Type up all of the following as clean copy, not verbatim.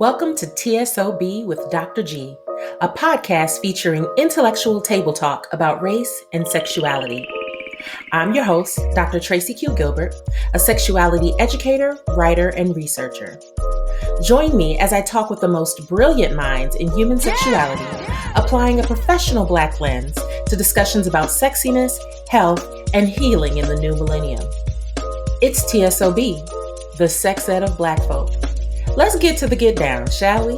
Welcome to T.S.O.B with Dr. G, a podcast featuring intellectual table talk about race and sexuality. I'm your host, Dr. Tracy Q. Gilbert, a sexuality educator, writer, and researcher. Join me as I talk with the most brilliant minds in human sexuality, applying a professional Black lens to discussions about sexiness, health, and healing in the new millennium. It's T.S.O.B, the sex ed of Black folk. Let's get to the get down, shall we?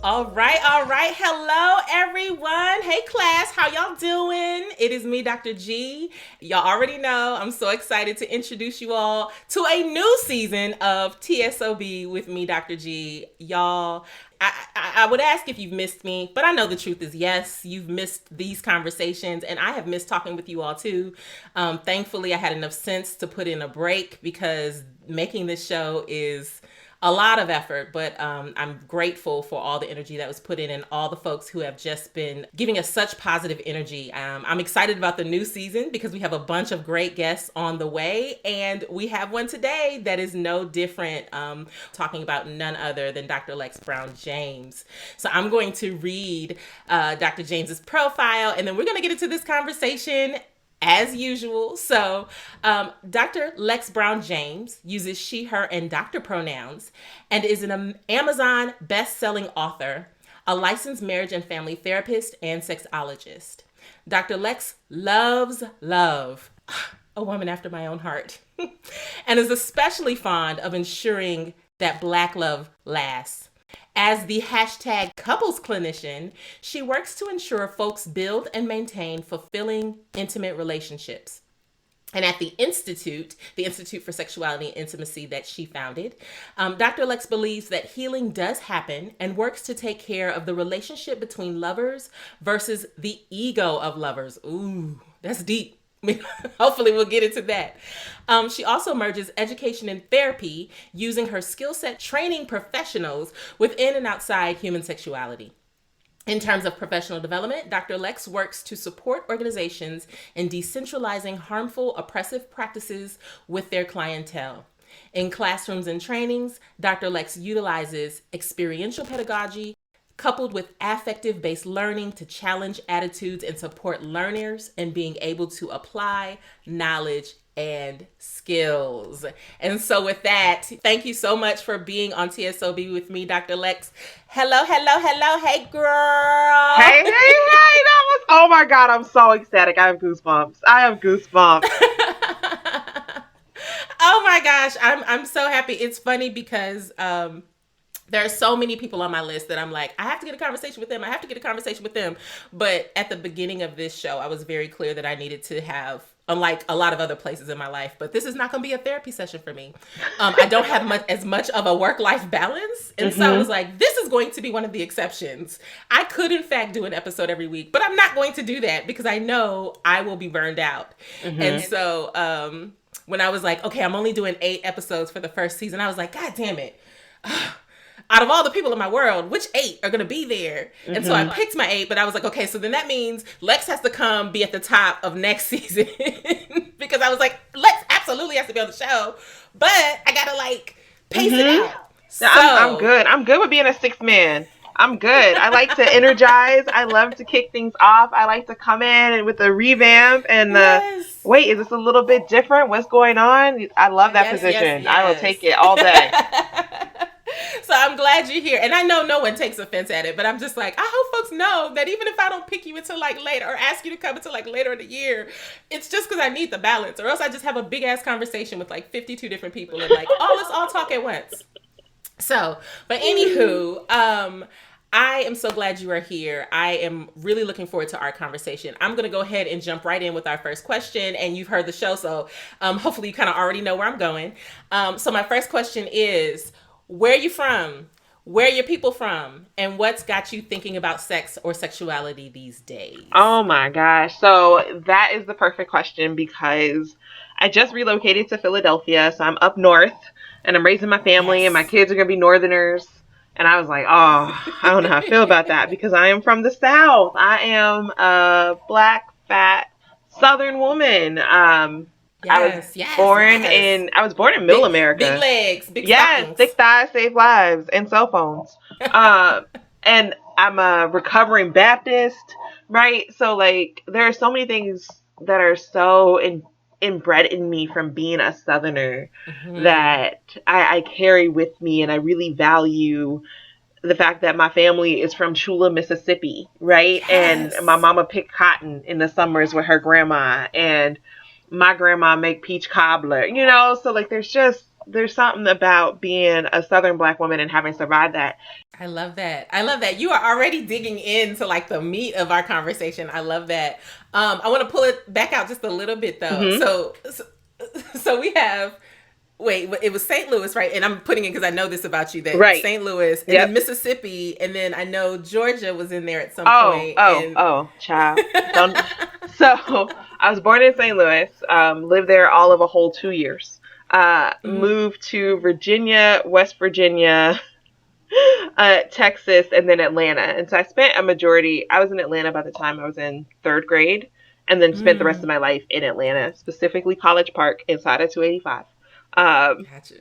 All right. Hello, everyone. Hey, class. How y'all doing? It is me, Dr. G. Y'all already know I'm so excited to introduce you all to a new season of T.S.O.B with me, Dr. G. Y'all, I would ask if you've missed me, but I know the truth is yes, you've missed these conversations, and I have missed talking with you all too. Thankfully, I had enough sense to put in a break because making this show is a lot of effort, but I'm grateful for all the energy that was put in and all the folks who have just been giving us such positive energy. I'm excited about the new season because we have a bunch of great guests on the way, and we have one today that is no different, talking about none other than Dr. Lexx Brown-James. So I'm going to read Dr. James's profile, and then we're going to get into this conversation as usual. So Dr. Lexx Brown-James uses she, her, and doctor pronouns and is an Amazon best-selling author, a licensed marriage and family therapist, and sexologist. Dr. Lexx loves love, a woman after my own heart, and is especially fond of ensuring that Black love lasts. As the hashtag couples clinician, she works to ensure folks build and maintain fulfilling, intimate relationships. And at the Institute for Sexuality and Intimacy that she founded, Dr. Lexx believes that healing does happen and works to take care of the relationship between lovers versus the ego of lovers. Ooh, that's deep. Hopefully we'll get into that. She also merges education and therapy, using her skill set training professionals within and outside human sexuality. In terms of professional development, Dr. Lexx works to support organizations in decentralizing harmful, oppressive practices with their clientele. In classrooms and trainings, Dr. Lexx utilizes experiential pedagogy, coupled with affective-based learning to challenge attitudes and support learners in being able to apply knowledge and skills. And so with that, thank you so much for being on TSOB with me, Dr. Lexx. Hello. Hey, girl. Hey. Oh my God, I'm so ecstatic. I have goosebumps. Oh my gosh, I'm so happy. It's funny because there are so many people on my list that I'm like, I have to get a conversation with them. But at the beginning of this show, I was very clear that I needed to have, unlike a lot of other places in my life, but this is not going to be a therapy session for me. I don't have as much of a work-life balance. And so I was like, this is going to be one of the exceptions. I could, in fact, do an episode every week, but I'm not going to do that because I know I will be burned out. And so when I was like, okay, I'm only doing 8 episodes for the first season, I was like, God damn it. Out of all the people in my world, which 8 are going to be there? And so I picked my 8, but I was like, okay, so then that means Lexx has to come be at the top of next season because I was like, Lexx absolutely has to be on the show, but I got to pace it out. So I'm good. I'm good with being a 6th man. I'm good. I like to energize. I love to kick things off. I like to come in with a revamp and wait, is this a little bit different? What's going on? I love that position. Yes. I will take it all day. So I'm glad you're here. And I know no one takes offense at it, but I'm just like, I hope folks know that even if I don't pick you until later or ask you to come until later in the year, it's just because I need the balance, or else I just have a big ass conversation with 52 different people and let's all talk at once. So, but anywho, I am so glad you are here. I am really looking forward to our conversation. I'm going to go ahead and jump right in with our first question. And you've heard the show, so hopefully you kind of already know where I'm going. So my first question is, where are you from? Where are your people from? And what's got you thinking about sex or sexuality these days? Oh my gosh. So that is the perfect question because I just relocated to Philadelphia. So I'm up north and I'm raising my family and my kids are going to be Northerners. And I was like, oh, I don't know how I feel about that because I am from the South. I am a Black, fat Southern woman. Yes, yes, yes. I was born in Middle Big America. legs, big Yes, stockings. thick thighs save lives and cell phones. And I'm a recovering Baptist, right? So like there are so many things that are so inbred in me from being a Southerner that I carry with me, and I really value the fact that my family is from Chula, Mississippi, right? And my Yes. mama picked cotton in the summers with her grandma, and my grandma make peach cobbler, so like there's something about being a Southern Black woman and having survived that. I love that. I love that. You are already digging into like the meat of our conversation. I love that. I want to pull it back out just a little bit though. Mm-hmm. So we have wait, it was St. Louis, right? And I'm putting it because I know this about you that Right. St. Louis and Yep. then Mississippi, and then I know Georgia was in there at some point. Child. Don't. So I was born in St. Louis, lived there all of a whole 2 years. Moved to Virginia, West Virginia, Texas, and then Atlanta. And so I spent I was in Atlanta by the time I was in third grade, and then spent the rest of my life in Atlanta, specifically College Park inside of 285. Gotcha.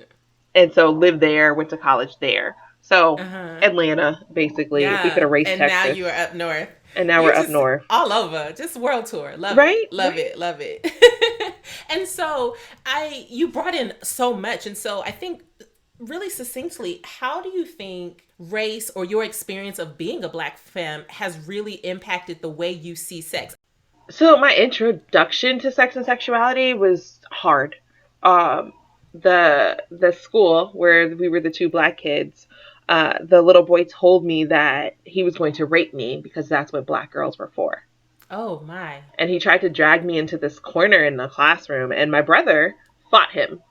And so lived there, went to college there. So Atlanta, basically, if we could erase and Texas. now you are up north. And now we're up north. All over. Just world tour. Love right? it. Love right. it. Love it. And so you brought in so much. And so I think really succinctly, how do you think race or your experience of being a Black femme has really impacted the way you see sex? So my introduction to sex and sexuality was hard. The school where we were the two Black kids, the little boy told me that he was going to rape me because that's what Black girls were for. Oh my. And he tried to drag me into this corner in the classroom, and my brother fought him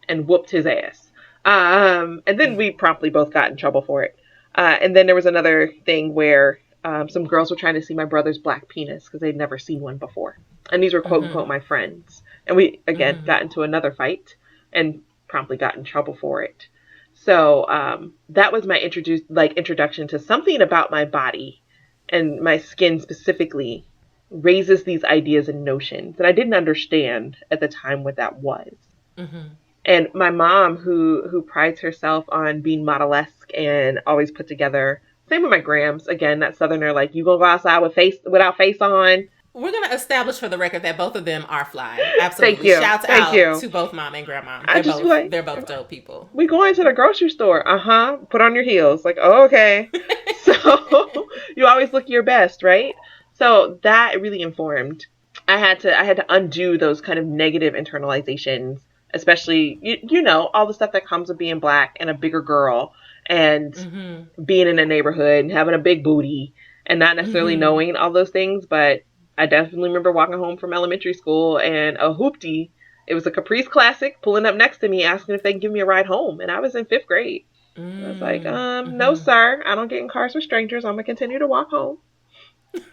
and whooped his ass. And then we promptly both got in trouble for it. And then there was another thing where some girls were trying to see my brother's Black penis because they'd never seen one before. And these were quote unquote my friends. And we, again, got into another fight and promptly got in trouble for it. So that was my introduction to something about my body and my skin specifically raises these ideas and notions that I didn't understand at the time what that was. And my mom, who prides herself on being model-esque and always put together, same with my grams, again, that Southerner, like, you gonna go outside without face on. We're going to establish for the record that both of them are fly. Absolutely. Thank you. Shouts Thank out you. to both mom and grandma. They're both dope people. We going to the grocery store. Put on your heels. Like, oh, okay. So you always look your best, right? So that really informed. I had to undo those kind of negative internalizations, especially, you know, all the stuff that comes with being Black and a bigger girl and being in a neighborhood and having a big booty and not necessarily knowing all those things. But I definitely remember walking home from elementary school and a hoopty. It was a Caprice Classic pulling up next to me asking if they can give me a ride home. And I was in 5th grade. I was like, no, sir. I don't get in cars with strangers. I'm going to continue to walk home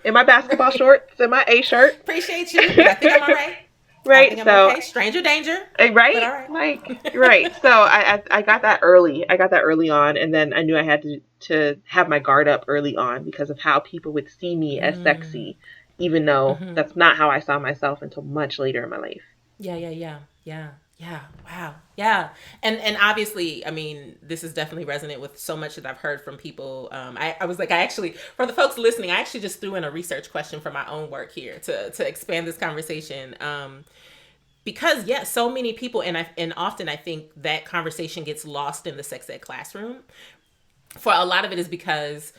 in my basketball shorts and my A shirt. Appreciate you. I think I'm all right. Right. So, okay. Stranger danger. Right. But all right. Like, right. So I got that early. I got that early on. And then I knew I had to have my guard up early on because of how people would see me as sexy, even though that's not how I saw myself until much later in my life. Yeah. Wow. Yeah. And obviously, I mean, this is definitely resonant with so much that I've heard from people. I was like, for the folks listening, I actually just threw in a research question for my own work here to expand this conversation. Because so many people, and often I think that conversation gets lost in the sex ed classroom. For a lot of it is because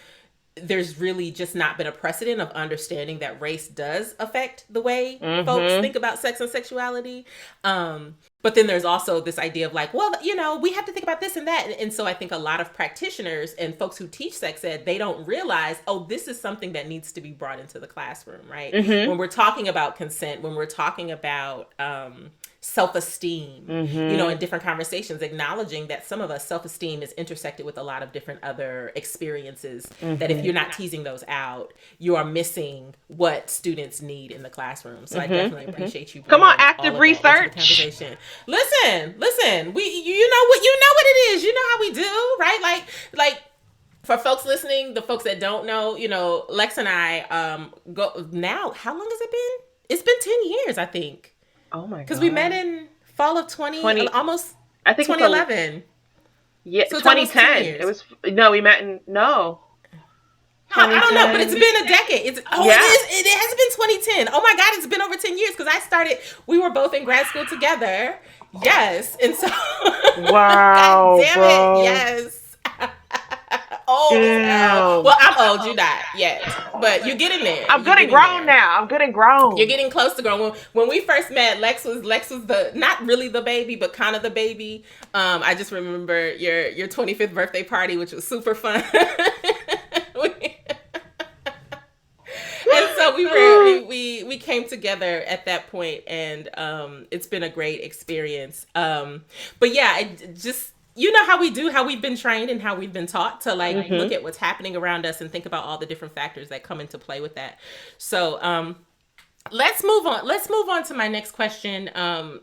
there's really just not been a precedent of understanding that race does affect the way folks think about sex and sexuality. But then there's also this idea of like, well, you know, we have to think about this and that. And so I think a lot of practitioners and folks who teach sex ed, they don't realize, oh, this is something that needs to be brought into the classroom, right? When we're talking about consent, when we're talking about self-esteem, you know, in different conversations, acknowledging that some of us self-esteem is intersected with a lot of different other experiences that if you're not teasing those out, you are missing what students need in the classroom. So I definitely appreciate you. Come on, active research. Listen, you know what it is. You know how we do, right? Like for folks listening, the folks that don't know, you know, Lexx and I go now. How long has it been? It's been 10 years, I think. Oh my Because we met God. in fall of 20, almost I think it's 2011. Yeah, So it's almost 10 2010. It years. was, no, we met in, no, How, I don't know, but it's 2010. been a decade. Yeah. It has been 2010. Oh my God, it's been over 10 years because I started. We were both in grad school together. Yes, and so, God Wow, damn it, bro. yes. Old as hell. Damn. Well, I'm old. You not yet, but you're getting there. I'm You're good and getting grown there. now. I'm good and You're grown. getting close to grown. When we first met, Lexx was the not really the baby, but kind of the baby. I just remember your 25th birthday party, which was super fun. And so we came together at that point, and it's been a great experience. But yeah, just you know how we've been trained and how we've been taught to like look Mm-hmm. at what's happening around us and think about all the different factors that come into play with that. So let's move on. Let's move on to my next question.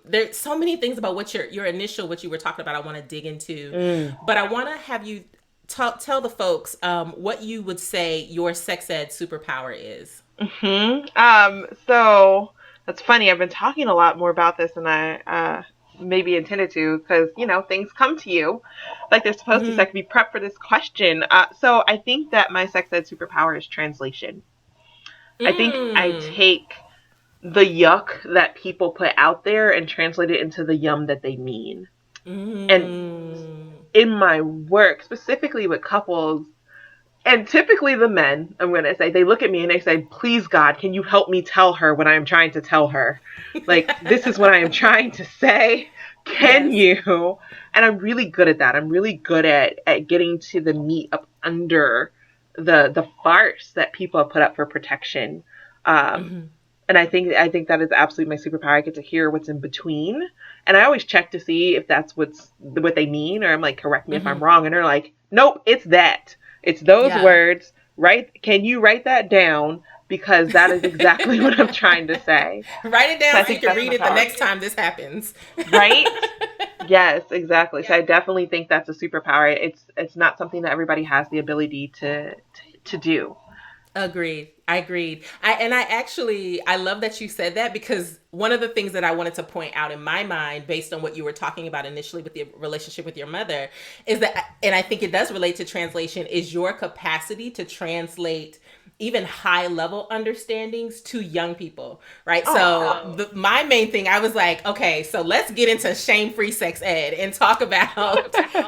There's so many things about what what you were talking about. I want to dig into, Mm. but I want to have you tell the folks what you would say your sex ed superpower is. So that's funny. I've been talking a lot more about this than I maybe intended to, because things come to you like they're supposed to. So I can be prepped for this question. So I think that my sex ed superpower is translation. I think I Mm. take the yuck that people put out there and translate it into the yum that they mean. And Mm. in my work, specifically with couples, and typically the men, I'm going to say, they look at me and they say, please, God, can you help me tell her what I am trying to tell her? Like, this is what I am trying to say. Can Yes. you? And I'm really good at that. I'm really good at getting to the meat up under the farce that people have put up for protection. Um, Mm-hmm. and I think that is absolutely my superpower. I get to hear what's in between. And I always check to see if that's what they mean, or I'm like, correct me if I'm Mm-hmm. wrong. And they're like, nope, it's that. It's those Yeah. words. Right? Can you write that down? Because that is exactly what I'm trying to say. Write it So down I so you think can that's read my it the power. next time this happens. Right? Yes, exactly. So I definitely think that's a superpower. It's not something that everybody has the ability to do. Agreed. I agreed. I love that you said that, because one of the things that I wanted to point out in my mind, based on what you were talking about initially with the relationship with your mother, is that, and I think it does relate to translation, is your capacity to translate even high level understandings to young people, right? So Oh. my main thing, I was like, okay, so let's get into shame free sex ed and talk about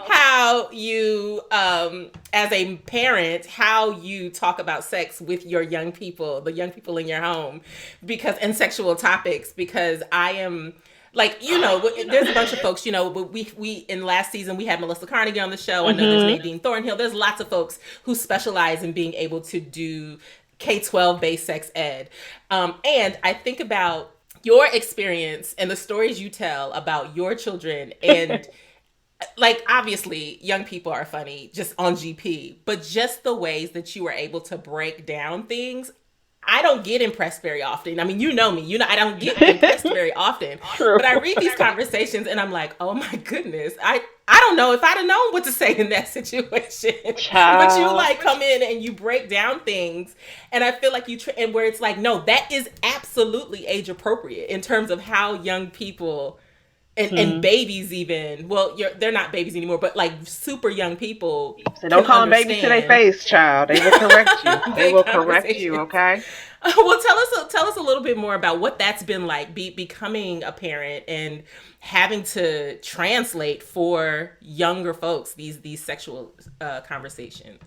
how you, as a parent, how you talk about sex with your young people, the young people in your home, because, and sexual topics, because I am, like, there's a bunch of folks, but we in last season we had Melissa Carnegie on the show. I know there's Mm-hmm. Nadine Thornhill. There's lots of folks who specialize in being able to do K-12 based sex ed. And I think about your experience and the stories you tell about your children, and like, obviously young people are funny just on GP, but just the ways that you were able to break down things, I don't get impressed very often. I mean, you know me, I don't get impressed very often. True. But I read these conversations and I'm like, oh my goodness, I don't know if I'd have known what to say in that situation. But you Child. like come in and you break down things, and I feel like and where it's like, no, that is absolutely age appropriate in terms of how young people and Hmm. babies, even, well, they're not babies anymore, but like super young people So don't can call them babies to their understand face, child. They will correct you. They big will correct you, conversations. okay? Well, tell us a little bit more about what that's been like, becoming a parent and having to translate for younger folks these sexual conversations.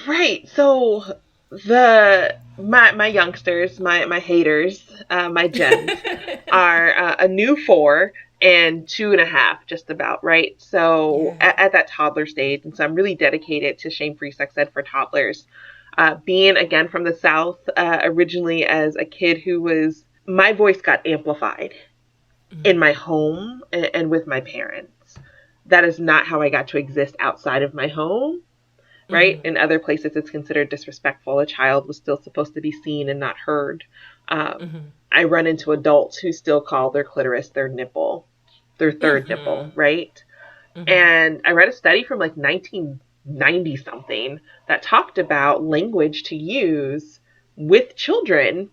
Right. So my youngsters, my haters, my gens are a new 4 and 2.5, just about, right? So Yeah. at that toddler stage, and so I'm really dedicated to shame-free sex ed for toddlers. Being again from the South, originally as a kid who was, my voice got amplified in my home and with my parents. That is not how I got to exist outside of my home, right? Mm-hmm. In other places, it's considered disrespectful. A child was still supposed to be seen and not heard. Mm-hmm. I run into adults who still call their clitoris their nipple, their third Mm-hmm. nipple, right? Mm-hmm. And I read a study from like 1990 something that talked about language to use with children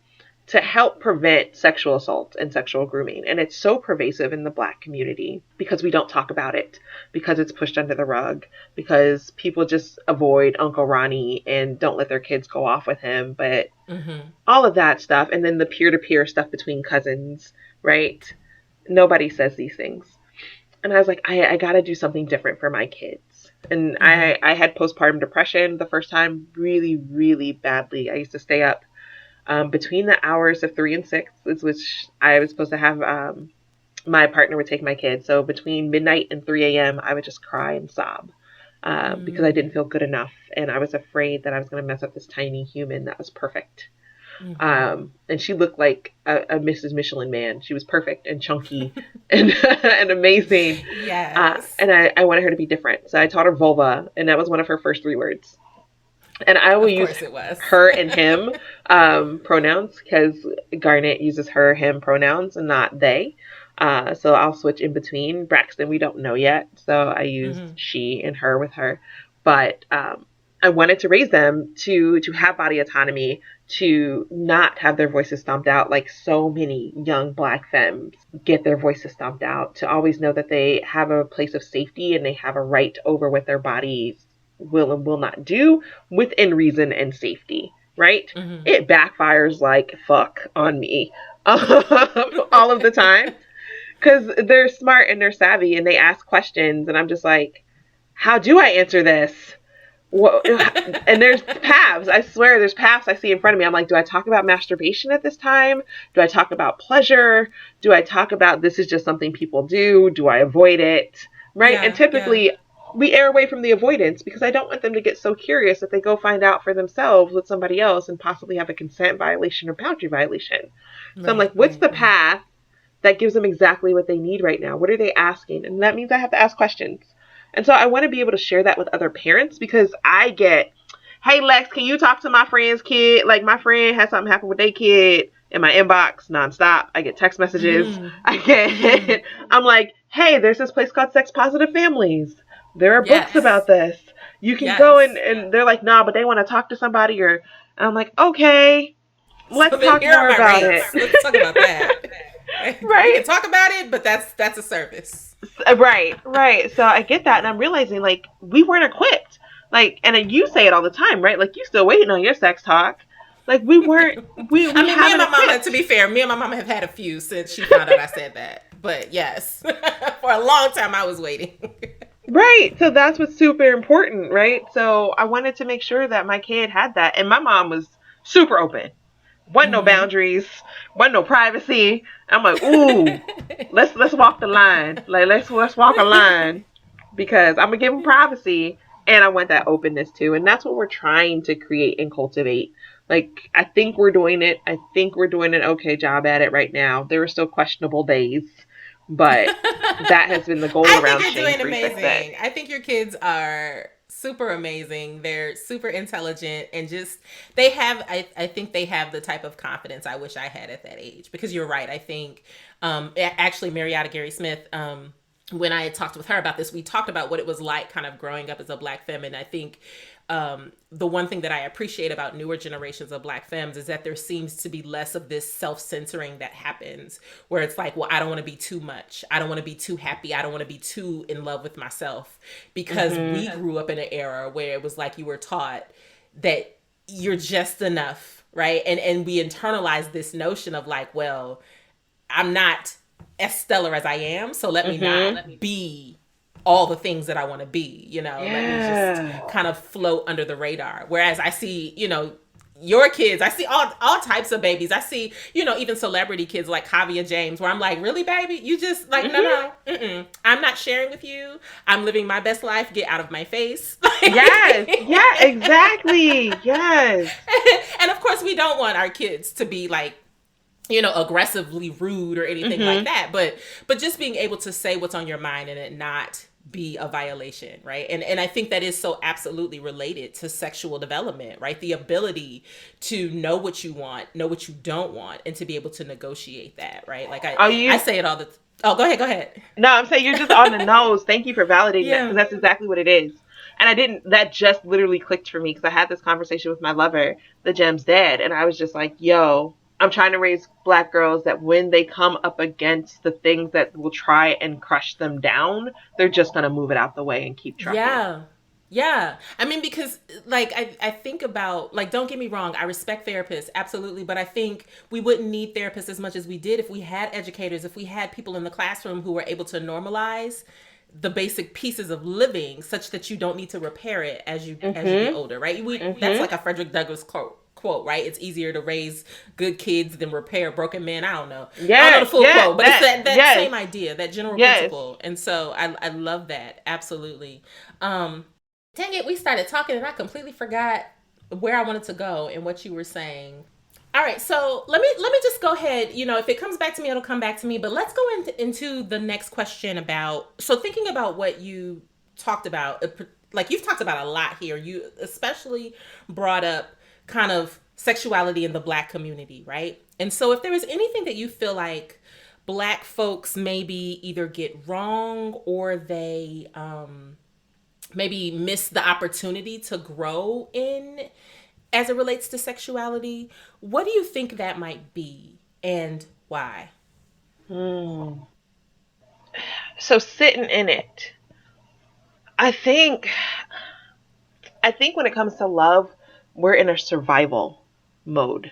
to help prevent sexual assault and sexual grooming. And it's so pervasive in the Black community because we don't talk about it, because it's pushed under the rug, because people just avoid Uncle Ronnie and don't let their kids go off with him. But all of that stuff, and then the peer-to-peer stuff between cousins, right? Nobody says these things. And I was like, I got to do something different for my kids. And I had postpartum depression the first time, really, really badly. I used to stay up between the hours of 3 and 6, which I was supposed to have, my partner would take my kids. So between midnight and 3 a.m., I would just cry and sob because I didn't feel good enough. And I was afraid that I was going to mess up this tiny human that was perfect. And she looked like a Mrs. Michelin man. She was perfect and chunky and, and amazing. Yes. And I wanted her to be different. So I taught her vulva, and that was one of her first 3 words. And I will use her and him pronouns because Garnet uses her, him pronouns and not they. So I'll switch in between. Braxton, we don't know yet. So I used she and her with her. But I wanted to raise them to have body autonomy, to not have their voices stomped out like so many young Black femmes get their voices stomped out, to always know that they have a place of safety and they have a right over what their bodies will and will not do within reason and safety, right? It backfires like fuck on me all of the time because they're smart and they're savvy and they ask questions and I'm just like, how do I answer this? And there's paths. I swear there's paths I see in front of me. I'm like, do I talk about masturbation at this time? Do I talk about pleasure? Do I talk about this is just something people do? Do I avoid it? Right? And typically we err away from the avoidance because I don't want them to get so curious that they go find out for themselves with somebody else and possibly have a consent violation or boundary violation. So I'm like, what's the path that gives them exactly what they need right now? What are they asking? And that means I have to ask questions. And so I want to be able to share that with other parents because I get, hey, Lex, can you talk to my friend's kid? Like my friend had something happen with their kid in my inbox nonstop. I get text messages. I'm like, hey, there's this place called Sex Positive Families. There are books about this. You can go and they're like, nah, but they want to talk to somebody and I'm like, okay, let's talk more about it. Let's talk about that. Right. We can talk about it, but that's a service. Right. So I get that. And I'm realizing like we weren't equipped. Like, and you say it all the time, right? Like you still waiting on your sex talk. Like we weren't, me and my mama, to be fair, me and my mama have had a few since she found out I said that. But yes, for a long time I was waiting. Right. So that's what's super important, right? So I wanted to make sure that my kid had that. And my mom was super open. Wasn't no boundaries, wasn't no privacy. I'm like, ooh, let's walk the line. Like let's walk a line because I'm gonna give them privacy and I want that openness too. And that's what we're trying to create and cultivate. Like I think we're doing it. I think we're doing an okay job at it right now. There are still questionable days, but that has been the goal around shame-free success. I think you're doing amazing. I think your kids are super amazing. They're super intelligent and just they have I think they have the type of confidence I wish I had at that age because you're right. I think actually Marietta Gary Smith when I had talked with her about this, we talked about what it was like kind of growing up as a Black femme. And I think the one thing that I appreciate about newer generations of Black femmes is that there seems to be less of this self-censoring that happens where it's like, well, I don't want to be too much. I don't want to be too happy. I don't want to be too in love with myself because we grew up in an era where it was like you were taught that you're just enough, right? And we internalize this notion of like, well, I'm not as stellar as I am, so let me not be all the things that I want to be, let me just kind of float under the radar. Whereas I see, your kids, I see all types of babies. I see, even celebrity kids like Kavia James, where I'm like, really, baby? You just like, no, I'm not sharing with you. I'm living my best life. Get out of my face. Yes. Yeah, exactly. Yes. And of course, we don't want our kids to be like, aggressively rude or anything like that. But just being able to say what's on your mind and it not be a violation, right? And I think that is so absolutely related to sexual development, right? The ability to know what you want, know what you don't want, and to be able to negotiate that, right? Like I say it all the Oh, go ahead. No, I'm saying you're just on the nose. Thank you for validating that because that's exactly what it is. And that just literally clicked for me because I had this conversation with my lover, the Gem's dad, and I was just like, yo, I'm trying to raise Black girls that when they come up against the things that will try and crush them down, they're just going to move it out the way and keep trucking. Yeah. Yeah. I mean, because like I think about, like, don't get me wrong, I respect therapists, absolutely, but I think we wouldn't need therapists as much as we did if we had educators, if we had people in the classroom who were able to normalize the basic pieces of living such that you don't need to repair it as you get older, right? That's like a Frederick Douglass quote, right? It's easier to raise good kids than repair broken men. I don't know. I don't know the full quote, but it's that same idea, that general principle. And so I love that. Absolutely. Dang it, we started talking and I completely forgot where I wanted to go and what you were saying. All right, so let me just go ahead. You know, if it comes back to me, it'll come back to me. But let's go into the next question about. So thinking about what you talked about, like you've talked about a lot here. You especially brought up kind of sexuality in the Black community, right? And so if there was anything that you feel like Black folks maybe either get wrong or they maybe miss the opportunity to grow in as it relates to sexuality, what do you think that might be and why? So sitting in it, I think when it comes to love, we're in a survival mode,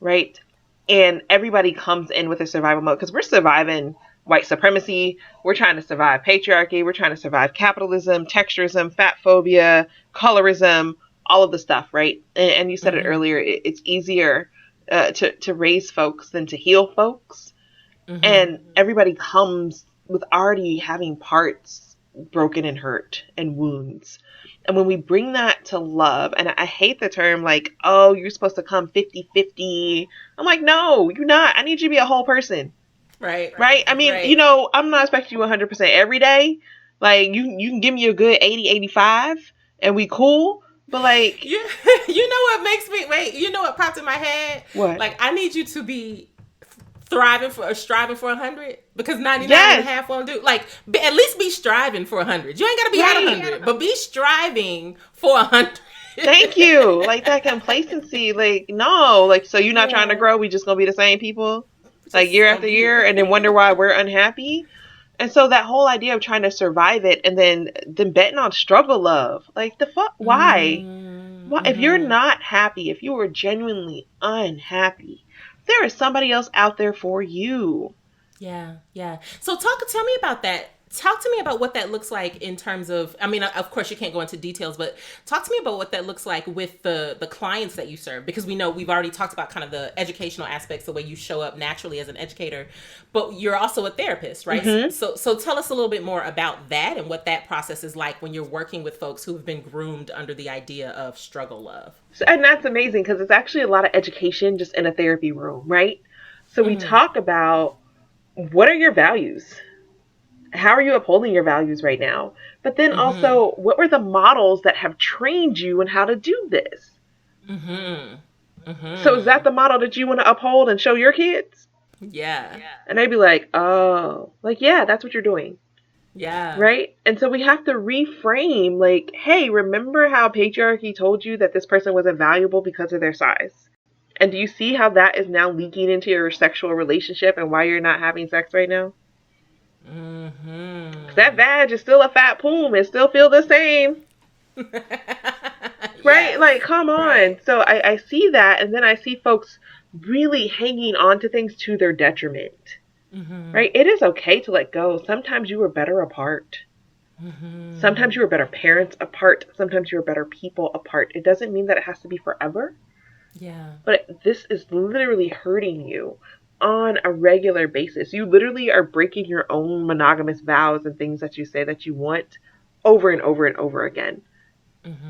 right? And everybody comes in with a survival mode because we're surviving white supremacy. We're trying to survive patriarchy. We're trying to survive capitalism, texturism, fat phobia, colorism, all of the stuff, right? And you said it earlier, it's easier to raise folks than to heal folks. And everybody comes with already having parts broken and hurt and wounds. And when we bring that to love, and I hate the term like, oh, you're supposed to come 50-50. I'm like, no, you're not. I need you to be a whole person. Right. I mean, you know, I'm not expecting you 100% every day. Like, you can give me a good 80-85 and we cool. But like, you know what makes me, wait, you know what popped in my head? What? Like, I need you to be striving for 100, because 99.5 won't do. Like, at least be striving for 100. You ain't gotta be at 100, but be striving for 100. Thank you. Like, that complacency, like, no, like, so you're not trying to grow, we just gonna be the same people like year after year and then wonder why we're unhappy. And so that whole idea of trying to survive it and then betting on struggle love, like, the fuck, why? Why? If you're not happy, if you are genuinely unhappy, there is somebody else out there for you. Yeah. So tell me about that. Talk to me about what that looks like in terms of, I mean, of course you can't go into details, but talk to me about what that looks like with the clients that you serve, because we know we've already talked about kind of the educational aspects, the way you show up naturally as an educator, but you're also a therapist, right? So tell us a little bit more about that and what that process is like when you're working with folks who have been groomed under the idea of struggle love. And that's amazing because it's actually a lot of education just in a therapy room, right? So we talk about, what are your values? How are you upholding your values right now? But then also, what were the models that have trained you in how to do this? So is that the model that you want to uphold and show your kids? Yeah. And they'd be like, oh, like, yeah, that's what you're doing. Yeah. Right? And so we have to reframe, like, hey, remember how patriarchy told you that this person wasn't valuable because of their size? And do you see how that is now leaking into your sexual relationship and why you're not having sex right now? That vag is still a fat poom. It still feel the same. Right? Yes. Like, come on. Right. So I see that, and then I see folks really hanging on to things to their detriment. Right? It is okay to let go. Sometimes you were better apart. Sometimes you were better parents apart. Sometimes you were better people apart. It doesn't mean that it has to be forever. Yeah. But this is literally hurting you on a regular basis. You literally are breaking your own monogamous vows and things that you say that you want over and over and over again,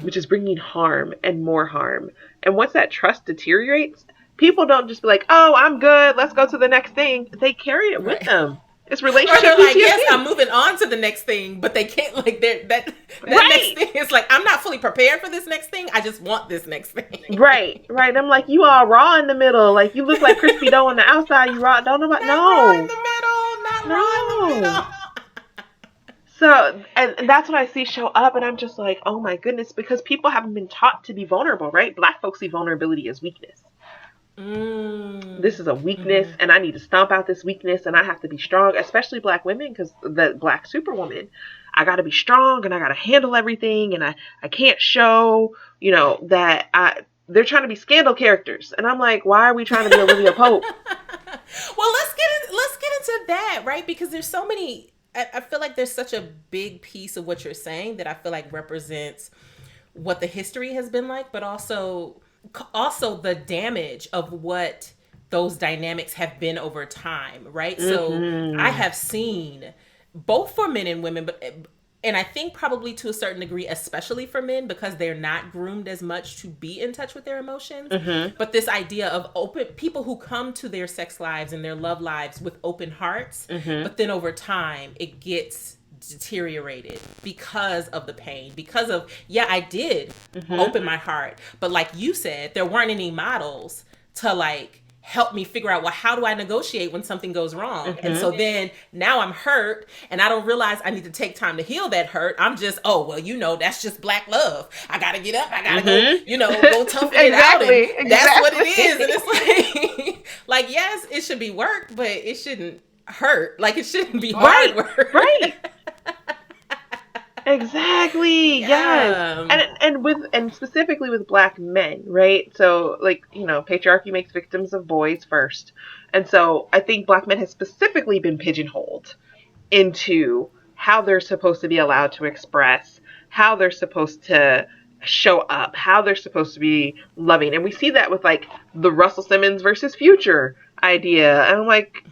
which is bringing harm and more harm. And once that trust deteriorates, people don't just be like, oh, I'm good, let's go to the next thing. They carry it with them. It's relationship. Or they're like, yes, I'm moving on to the next thing, but they can't, like, that next thing is like, I'm not fully prepared for this next thing. I just want this next thing. Right. I'm like, you all raw in the middle. Like, you look like crispy dough on the outside. You raw. Don't know about raw in the middle. Not raw in the middle. So, and that's what I see show up, and I'm just like, oh my goodness, because people haven't been taught to be vulnerable, right? Black folks see vulnerability as weakness. This is a weakness, and I need to stomp out this weakness, and I have to be strong, especially Black women, because the Black superwoman, I got to be strong, and I got to handle everything, and I can't show, that they're trying to be scandal characters, and I'm like, why are we trying to be Olivia Pope? Well, let's get into that, right? Because there's so many. I feel like there's such a big piece of what you're saying that I feel like represents what the history has been like, but also the damage of what those dynamics have been over time, right? So I have seen both for men and women, and I think probably to a certain degree, especially for men, because they're not groomed as much to be in touch with their emotions. But this idea of open people who come to their sex lives and their love lives with open hearts, but then over time it gets deteriorated because of the pain, because of, I did open my heart, but like you said, there weren't any models to like help me figure out, well, how do I negotiate when something goes wrong? And so then now I'm hurt and I don't realize I need to take time to heal that hurt. I'm just, that's just Black love. I gotta get up. I gotta go toughen it out. And that's what it is. And it's like, yes, it should be work, but it shouldn't hurt. Like, it shouldn't be hard work. Right. Exactly. Yeah. Yes. And specifically with Black men, right? So like, patriarchy makes victims of boys first. And so I think Black men have specifically been pigeonholed into how they're supposed to be allowed to express, how they're supposed to show up, how they're supposed to be loving. And we see that with like the Russell Simmons versus Future idea. And I'm like,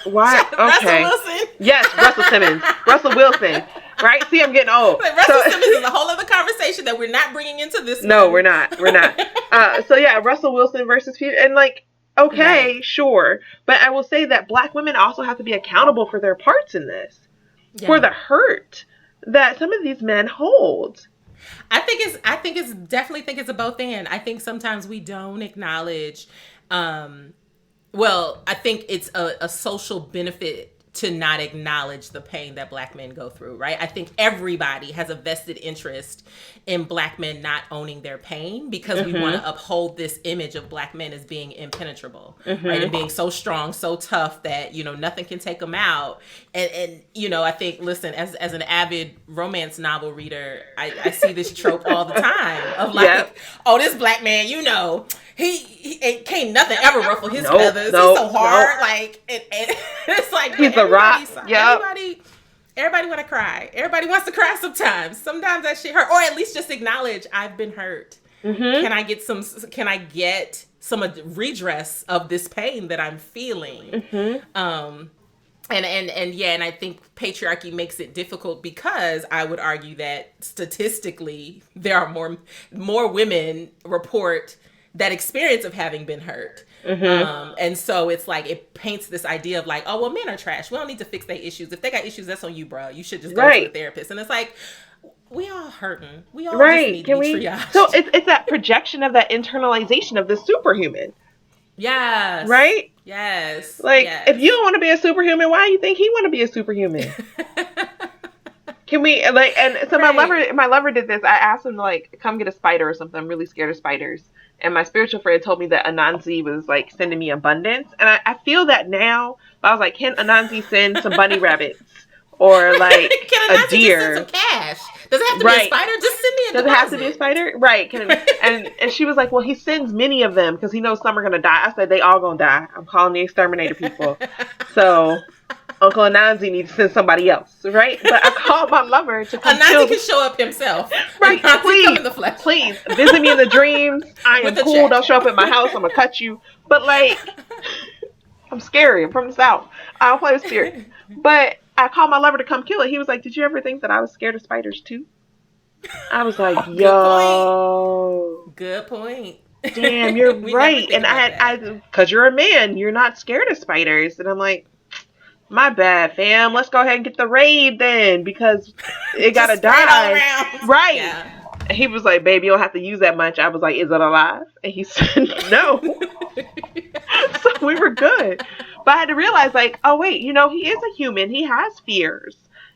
why? Okay. Russell Wilson? Yes, Russell Simmons. Russell Wilson. Right? See, I'm getting old. But Russell Simmons is a whole other conversation that we're not bringing into this. No, we're not. Russell Wilson versus Future. And like, okay, right. Sure. But I will say that Black women also have to be accountable for their parts in this. Yeah. For the hurt that some of these men hold. I definitely think it's a both and. I think sometimes we don't acknowledge, I think it's a social benefit to not acknowledge the pain that Black men go through, right? I think everybody has a vested interest in Black men not owning their pain because we want to uphold this image of Black men as being impenetrable, right? And being so strong, so tough that, nothing can take them out. And I think, listen, as an avid romance novel reader, I see this trope all the time of like, this Black man, he can't nothing ever ruffle his feathers. He's so hard. Like, it's like, he's a rock. Yeah. Everybody want to cry. Everybody wants to cry sometimes. Sometimes that shit hurt, or at least just acknowledge I've been hurt. Can I get some redress of this pain that I'm feeling? And I think patriarchy makes it difficult because I would argue that statistically there are more women report that experience of having been hurt. And so it's like, it paints this idea of like, oh, well, men are trash. We don't need to fix their issues. If they got issues, that's on you, bro. You should just go to a therapist. And it's like, we all hurting. We all just need to be triaged. So it's that projection of that internalization of the superhuman. Yes. Right? Yes. Like, if you don't want to be a superhuman, why do you think he want to be a superhuman? Can we, so my lover did this. I asked him to, like, come get a spider or something. I'm really scared of spiders. And my spiritual friend told me that Anansi was, like, sending me abundance. And I feel that now. But I was like, can Anansi send some bunny rabbits? Or, like, a deer? Just send some cash? Does it have to be a spider? Just send me a deposit. Does it have to be a spider? Right. And she was like, well, he sends many of them because he knows some are going to die. I said, they all going to die. I'm calling the exterminator people. So Uncle Anansi needs to send somebody else, right? But I called my lover to come Anansi can show up himself. Right, please, visit me in the dreams. I am cool. Don't show up at my house. I'm going to cut you. But, like, I'm scary. I'm from the South. I don't play with spirit. But I called my lover to come kill it. He was like, did you ever think that I was scared of spiders, too? I was like, yo. Good point. Damn, you're right. And because you're a man, you're not scared of spiders. And I'm like, my bad, fam. Let's go ahead and get the raid then, because it gotta die. Right. Yeah. And he was like, baby, you don't have to use that much. I was like, is it alive? And he said, no. So we were good. But I had to realize, like, oh, wait, he is a human. He has fears.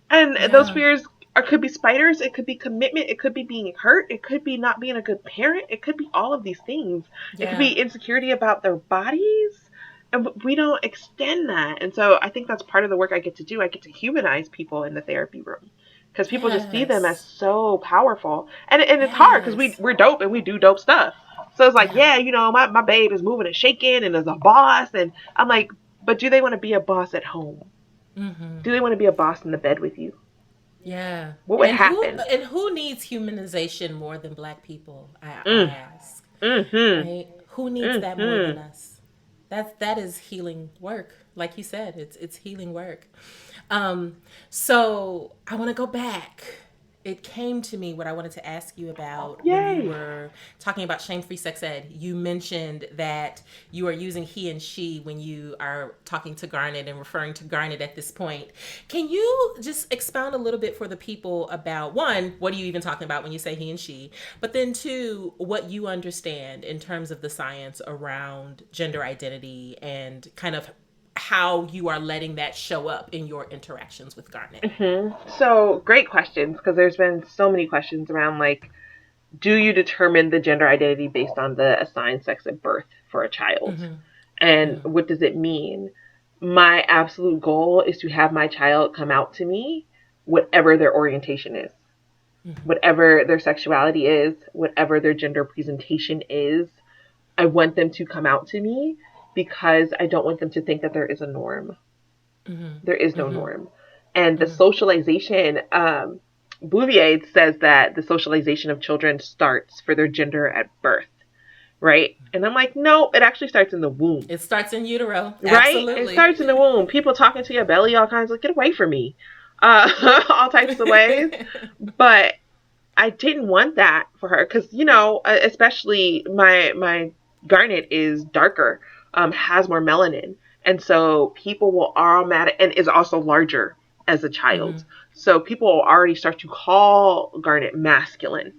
And those fears Or it could be spiders, it could be commitment, it could be being hurt, it could be not being a good parent, it could be all of these things. It could be insecurity about their bodies. And we don't extend that. And so I think that's part of the work I get to do. I get to humanize people in the therapy room because people just see them as so powerful. And it's hard because we're dope and we do dope stuff. So it's like, yeah, you know, my babe is moving and shaking and is a boss. And I'm like, but do they want to be a boss at home? Mm-hmm. Do they want to be a boss in the bed with you? Yeah. What would happen? Who needs humanization more than Black people? I ask. Mm-hmm. Right? Who needs that more than us? That is healing work. Like you said, it's healing work. So I want to go back. It came to me what I wanted to ask you about when you were talking about shame-free sex ed. You mentioned that you are using he and she when you are talking to Garnet and referring to Garnet at this point. Can you just expound a little bit for the people about, one, what are you even talking about when you say he and she? But then two, what you understand in terms of the science around gender identity and kind of how you are letting that show up in your interactions with Garnet. Mm-hmm. So great questions, because there's been so many questions around, like, do you determine the gender identity based on the assigned sex at birth for a child? Mm-hmm. And mm-hmm. what does it mean? My absolute goal is to have my child come out to me, whatever their orientation is, mm-hmm. whatever their sexuality is, whatever their gender presentation is. I want them to come out to me because I don't want them to think that there is a norm. Mm-hmm. There is no mm-hmm. norm. And the mm-hmm. socialization, Bouvier says that the socialization of children starts for their gender at birth, right? And I'm like, no, it actually starts in the womb. It starts in utero. Right? Absolutely. It starts in the womb. People talking to your belly, all kinds of, get away from me. All types of ways. But I didn't want that for her because, you know, especially my Garnet is darker. Has more melanin. And so people will automatic and is also larger as a child. Mm-hmm. So people will already start to call Garnet masculine,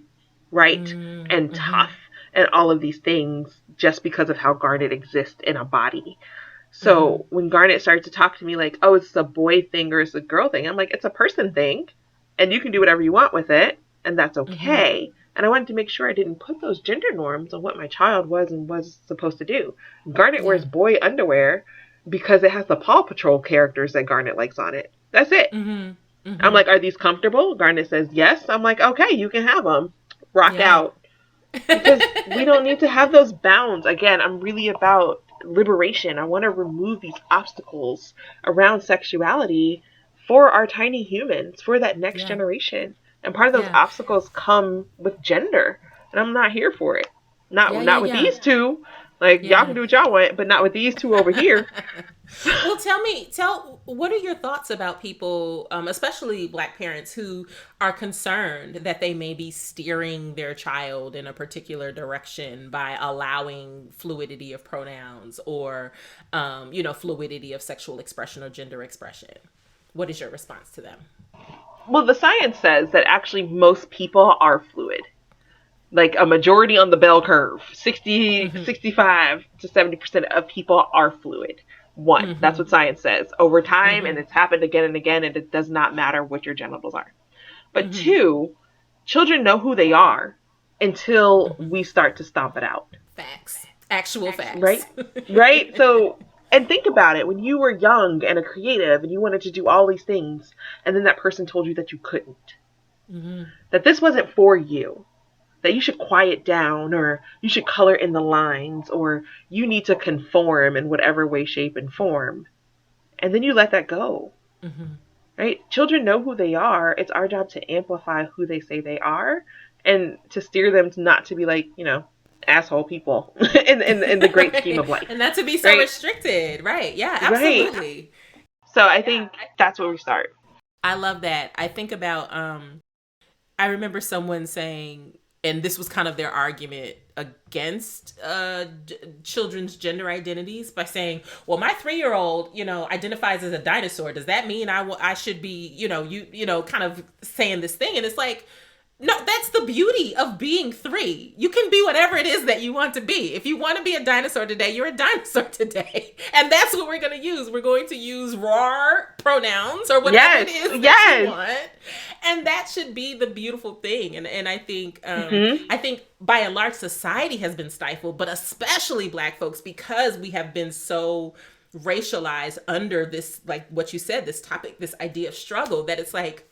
right? Mm-hmm. And tough and all of these things just because of how Garnet exists in a body. So mm-hmm. when Garnet started to talk to me like, oh, it's a boy thing or it's a girl thing, I'm like, it's a person thing and you can do whatever you want with it and that's okay. Mm-hmm. And I wanted to make sure I didn't put those gender norms on what my child was and was supposed to do. Garnet wears boy underwear because it has the Paw Patrol characters that Garnet likes on it. That's it. Mm-hmm. Mm-hmm. I'm like, are these comfortable? Garnet says yes. I'm like, okay, you can have them. Rock out. Because we don't need to have those bounds. Again, I'm really about liberation. I want to remove these obstacles around sexuality for our tiny humans, for that next generation. And part of those obstacles come with gender. And I'm not here for it. Not with these two. Like, y'all can do what y'all want, but not with these two over here. Well, what are your thoughts about people, especially Black parents, who are concerned that they may be steering their child in a particular direction by allowing fluidity of pronouns or, fluidity of sexual expression or gender expression? What is your response to them? Well, the science says that actually most people are fluid. Like a majority on the bell curve, 65 to 70% of people are fluid. One, that's what science says. Over time, and it's happened again and again, and it does not matter what your genitals are. But two, children know who they are until we start to stomp it out. Facts. Actual facts. Right? Right? So... And think about it, when you were young and a creative and you wanted to do all these things, and then that person told you that you couldn't, that this wasn't for you, that you should quiet down, or you should color in the lines, or you need to conform in whatever way, shape, and form. And then you let that go, right? Children know who they are. It's our job to amplify who they say they are and to steer them to not to be like, asshole people in the great scheme of life. And not to be so restricted. Right. Yeah, absolutely. Right. So I think that's where we start. I love that. I think about, I remember someone saying, and this was kind of their argument against children's gender identities by saying, well, my 3-year-old, identifies as a dinosaur. Does that mean I should be, kind of saying this thing? And it's like, No, that's the beauty of being three. You can be whatever it is that you want to be. If you want to be a dinosaur today, you're a dinosaur today. And that's what we're going to use. We're going to use raw pronouns or whatever it is that you want. And that should be the beautiful thing. And I think I think by and large society has been stifled, but especially Black folks, because we have been so racialized under this, like what you said, this topic, this idea of struggle, that it's like,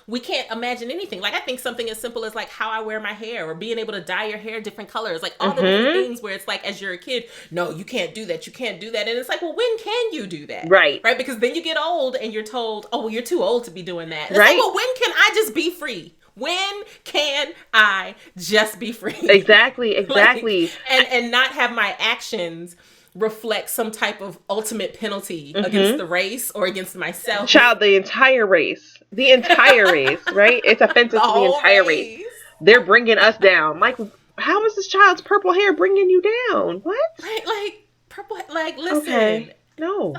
we can't imagine anything. Like, I think something as simple as like how I wear my hair, or being able to dye your hair different colors, like all the different things where it's like, as you're a kid, no, you can't do that. You can't do that. And it's like, well, when can you do that? Right. Right. Because then you get old and you're told, oh, well, you're too old to be doing that. And right. It's like, well, when can I just be free? When can I just be free? Exactly. Like, and not have my actions reflect some type of ultimate penalty against the race or against myself. Child, the entire race, right? It's offensive to the entire race. They're bringing us down. Like, how is this child's purple hair bringing you down? What? Right, like purple. Like, listen. Okay. No.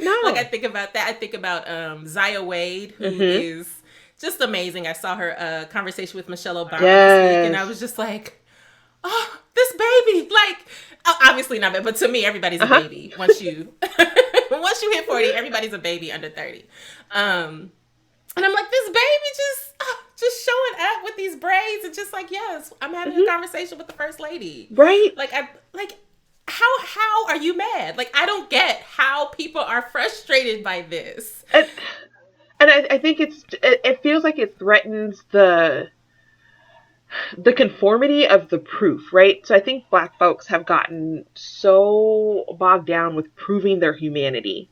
No. Like, I think about that. I think about Zaya Wade, who is just amazing. I saw her conversation with Michelle Obama this week, and I was just like, oh, this baby, like, obviously not, but to me, everybody's a baby once you hit 40. Everybody's a baby under 30. And I'm like, this baby just showing up with these braids, and just like, yes, I'm having a conversation with the first lady, right? Like, how are you mad? Like, I don't get how people are frustrated by this. And I think it feels like it threatens the conformity of the proof, right? So I think Black folks have gotten so bogged down with proving their humanity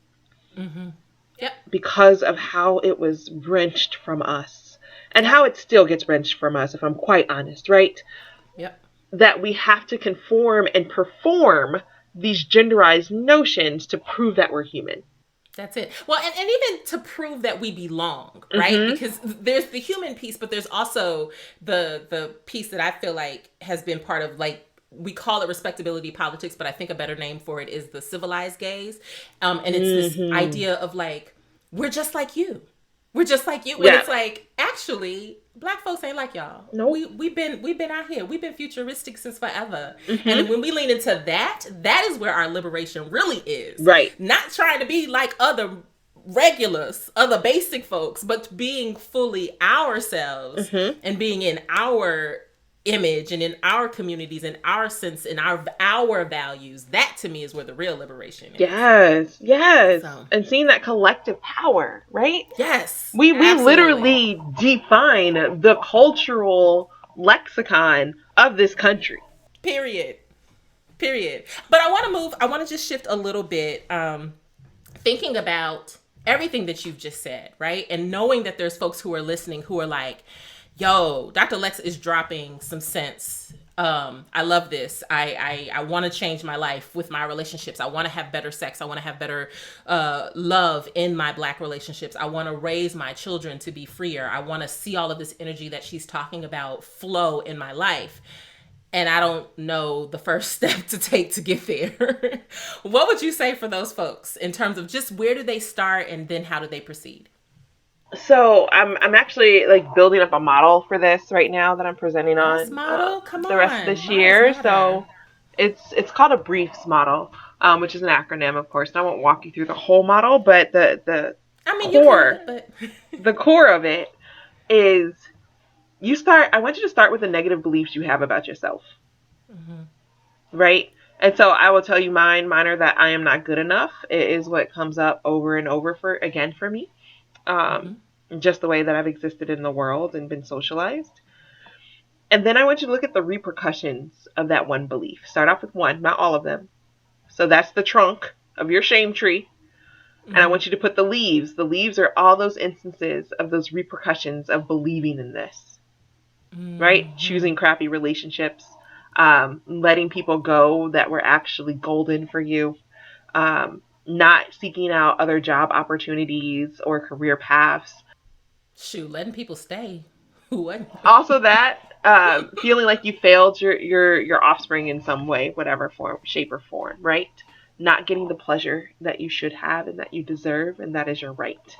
because of how it was wrenched from us, and how it still gets wrenched from us, if I'm quite honest, right? Yep. That we have to conform and perform these genderized notions to prove that we're human. That's it. Well, and even to prove that we belong, right? Because there's the human piece, but there's also the piece that I feel like has been part of, like, we call it respectability politics, but I think a better name for it is the civilized gaze. And it's this idea of like, we're just like you. We're just like you. Yeah. And it's like, actually, Black folks ain't like y'all. No, we've been out here. We've been futuristic since forever. And when we lean into that, that is where our liberation really is. Right. Not trying to be like other regulars, other basic folks, but being fully ourselves and being in our image and in our communities and our sense and our values. That to me is where the real liberation is. Yes. So. And seeing that collective power, right? Yes. We literally define the cultural lexicon of this country. Period. But I want to just shift a little bit, thinking about everything that you've just said, right? And knowing that there's folks who are listening who are like, yo, Dr. Lexx is dropping some sense. I love this. I want to change my life with my relationships. I want to have better sex. I want to have better love in my Black relationships. I want to raise my children to be freer. I want to see all of this energy that she's talking about flow in my life. And I don't know the first step to take to get there. What would you say for those folks in terms of just where do they start and then how do they proceed? So I'm actually like building up a model for this right now that I'm presenting on the rest of this year. So it's called a briefs model, which is an acronym, of course. And I won't walk you through the whole model, but the core of it is I want you to start with the negative beliefs you have about yourself, right? And so I will tell you mine are that I am not good enough. It is what comes up over and over for me. Just the way that I've existed in the world and been socialized. And then I want you to look at the repercussions of that one belief. Start off with one, not all of them. So that's the trunk of your shame tree. And I want you to put the leaves. The leaves are all those instances of those repercussions of believing in this, right? Choosing crappy relationships, letting people go that were actually golden for you, not seeking out other job opportunities or career paths. Shoot, letting people stay. Also that, feeling like you failed your offspring in some way, whatever form, shape or form, right? Not getting the pleasure that you should have and that you deserve, and that is your right.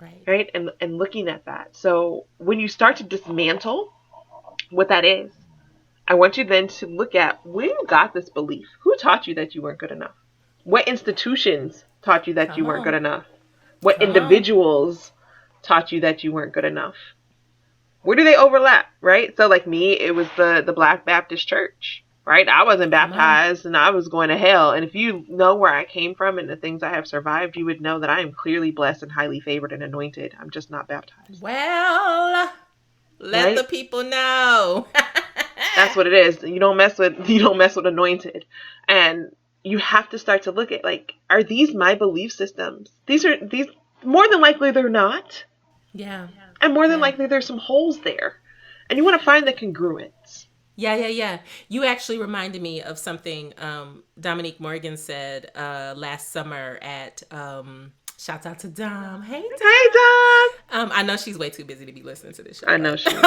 Right. Right. And looking at that. So when you start to dismantle what that is, I want you then to look at where you got this belief. Who taught you that you weren't good enough? What institutions taught you that you Come weren't good on. enough? What Come on. individuals taught you that you weren't good enough? Where do they overlap, right? So like me, it was the Black Baptist Church, right? I wasn't Come on. baptized and I was going to hell. And if you know where I came from and the things I have survived, you would know that I am clearly blessed and highly favored and anointed. I'm just not baptized. Well, let the Right? people know. That's what it is. You don't mess with anointed. And you have to start to look at, like, are these my belief systems? These more than likely they're not. Yeah. And more than Yeah. likely there's some holes there. And you want to find the congruence. Yeah. You actually reminded me of something Dominique Morgan said last summer at shouts out to Dom. Hey Hey, Dom. Dom. I know she's way too busy to be listening to this show. I know she is.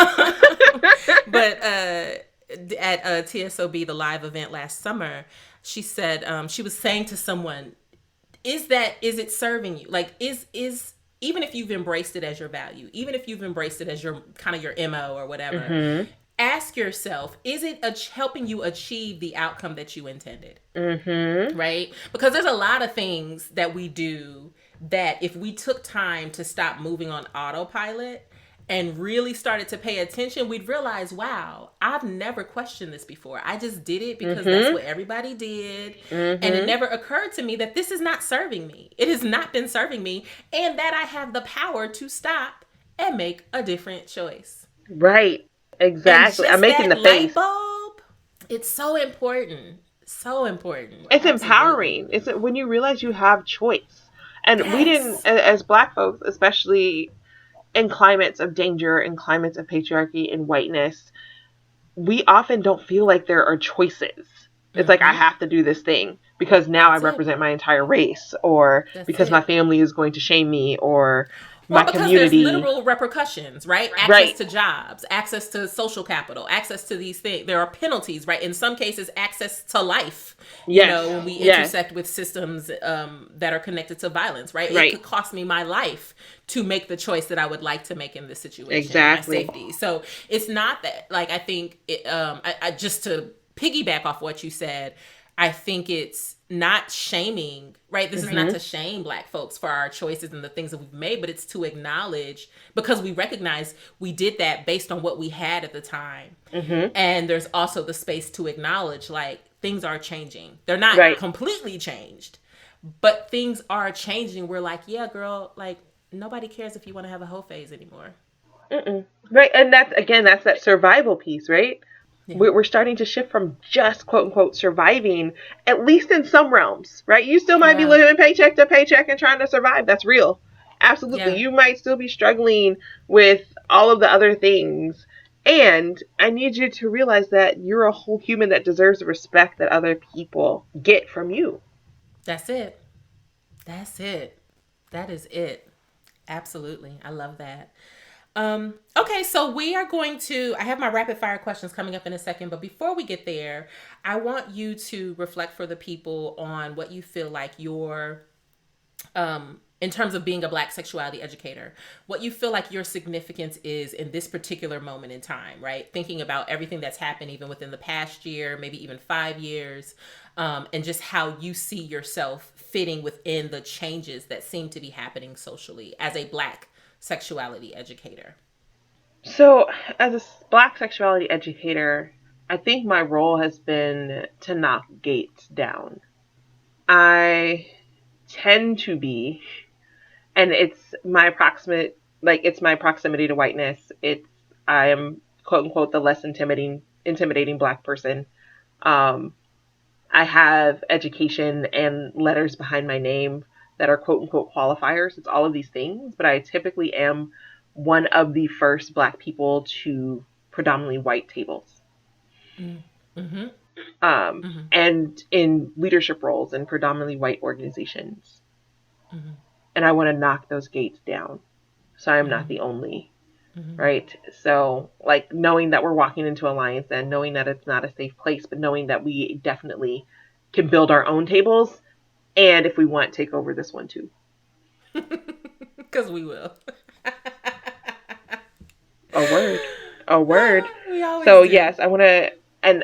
But at T.S.O.B, the live event last summer, she said she was saying to someone, is it serving you? Like is even if you've embraced it as your value, even if you've embraced it as your kind of your MO or whatever, ask yourself, is it helping you achieve the outcome that you intended? Right? Because there's a lot of things that we do that if we took time to stop moving on autopilot and really started to pay attention, we'd realize, wow, I've never questioned this before. I just did it because that's what everybody did. And it never occurred to me that this is not serving me. It has not been serving me, and that I have the power to stop and make a different choice. Right. And Exactly. I'm just making that the light face. bulb, it's so important. So important. It's Absolutely. empowering. It's when you realize you have choice. And we didn't, Yes. as Black folks, especially in climates of danger, in climates of patriarchy and whiteness, we often don't feel like there are choices. It's like, I have to do this thing because now I That's it. represent my entire race, or That's because my it. family is going to shame me, or Or my because there's community. literal repercussions, right? Access Right. to jobs, access to social capital, access to these things. There are penalties, right? In some cases, access to life, Yes. when we Yes. intersect with systems that are connected to violence, right? It Right. could cost me my life to make the choice that I would like to make in this situation, and my Exactly. safety. So it's not that, like, I think, I just to piggyback off what you said, I think it's not shaming, right? This is not to shame Black folks for our choices and the things that we've made, but it's to acknowledge, because we recognize we did that based on what we had at the time. And there's also the space to acknowledge, like, things are changing. They're not Right. completely changed, but things are changing. We're like, yeah, girl, like, nobody cares if you want to have a whole phase anymore. Right. And that's that survival piece, right? Yeah. We're starting to shift from just quote unquote surviving, at least in some realms, right? You still might be Yeah. living paycheck to paycheck and trying to survive. That's real. Absolutely. Yeah. You might still be struggling with all of the other things. And I need you to realize that you're a whole human that deserves the respect that other people get from you. That's it. That's it. That is it. Absolutely. I love that. Okay, so we are going to, I have my rapid fire questions coming up in a second, but before we get there, I want you to reflect for the people on what you feel like your, in terms of being a Black sexuality educator, what you feel like your significance is in this particular moment in time, right? Thinking about everything that's happened even within the past year, maybe even 5 years, and just how you see yourself fitting within the changes that seem to be happening socially as a Black sexuality educator. So, as a Black sexuality educator, I think my role has been to knock gates down. I tend to be, and it's my proximity to whiteness. I am quote unquote the less intimidating Black person. Um, I have education and letters behind my name that are quote unquote qualifiers. It's all of these things, but I typically am one of the first Black people to predominantly white tables. Mm-hmm. And in leadership roles in predominantly white organizations. Mm-hmm. And I want to knock those gates down. So I'm not the only, right? So, like, knowing that we're walking into alliance and knowing that it's not a safe place, but knowing that we definitely can build our own tables and if we want, take over this one too. Because we will. A word. We always So do. yes, I want to, and